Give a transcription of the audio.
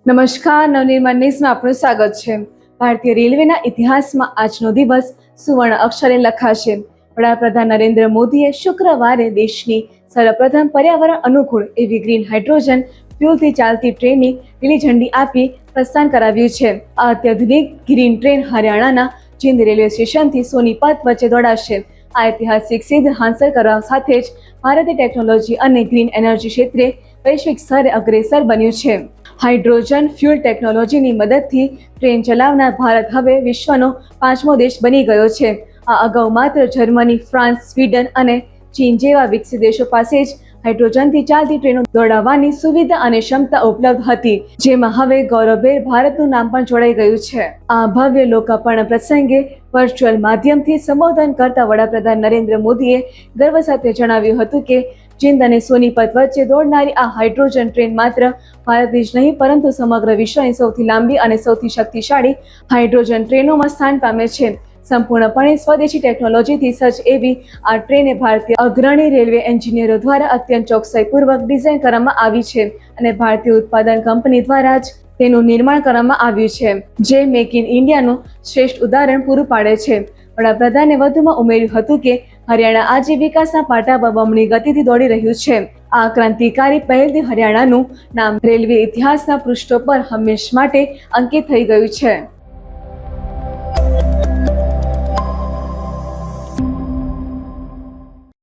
નમસ્કાર, નવનિર્માણ ન્યૂઝમાં આપનું સ્વાગત છે. ભારતીય રેલવેના ઇતિહાસમાં આજનો દિવસ સુવર્ણ અક્ષરે લખાશે. વડાપ્રધાન નરેન્દ્ર મોદીએ શુક્રવારે દેશની સર્વપ્રથમ પર્યાવરણ અનુકૂળ એવી ગ્રીન હાઇડ્રોજન ફ્યુલથી ચાલતી ટ્રેનની લીલી ઝંડી આપી પ્રસ્થાન કરાવ્યું છે. આ અત્યાધુનિક ગ્રીન ટ્રેન હરિયાણાના જીંદ રેલવે સ્ટેશનથી સોનીપત વચ્ચે દોડાશે. આ ઐતિહાસિક સિદ્ધ હાંસલ કરવા સાથે જ ભારતીય ટેકનોલોજી અને ગ્રીન એનર્જી ક્ષેત્રે વૈશ્વિક સ્તરે અગ્રેસર બન્યું છે. હાઇડ્રોજન ફ્યુલ ટેકનોલોજીની મદદથી ટ્રેન ચલાવનાર ભારત હવે વિશ્વનો 5મો દેશ બની ગયો છે. આ અગાઉ માત્ર જર્મની, ફ્રાન્સ, સ્વીડન અને ચીન જેવા વિકસિત દેશો પાસે જ હાઇડ્રોજનથી ચાલતી ટ્રેનો દોડાવવાની સુવિધા અને ક્ષમતા ઉપલબ્ધ હતી, જેમાં હવે ગૌરવભેર ભારતનું નામ પણ જોડાઈ ગયું છે. આ ભવ્ય લોકાર્પણ પ્રસંગે વર્ચ્યુઅલ માધ્યમથી સંબોધન કરતા વડાપ્રધાન નરેન્દ્ર મોદીએ ગર્વ સાથે જણાવ્યું હતું કે જીંદ અને સોનીપત વચ્ચે દોડનારી આ હાઇડ્રોજન ટ્રેન માત્ર ભારતની જ નહીં પરંતુ સમગ્ર વિશ્વની સૌથી લાંબી અને સૌથી શક્તિશાળી હાઇડ્રોજન ટ્રેનોમાં સ્થાન પામે છે. સંપૂર્ણપણે સ્વદેશી ટેકનોલોજીથી સજ્જ એવી આ ટ્રેને ભારતીય અગ્રણી રેલવે એન્જિનિયરો દ્વારા અત્યંત ચોકસાઈપૂર્વક ડિઝાઇન કરવામાં આવી છે અને ભારતીય ઉત્પાદન કંપની દ્વારા જ તેનું નિર્માણ કરવામાં આવ્યું છે, જે મેક ઇન ઇન્ડિયાનું શ્રેષ્ઠ ઉદાહરણ પૂરું પાડે છે. વડાપ્રધાને વધુમાં ઉમેર્યું હતું કે હરિયાણા આજે વિકાસના પાટા પર બમણી ગતિથી દોડી રહ્યું છે. આ ક્રાંતિકારી પહેલથી હરિયાણાનું નામ રેલવે ઇતિહાસના પૃષ્ઠો પર હંમેશ માટે અંકિત થઈ ગયું છે.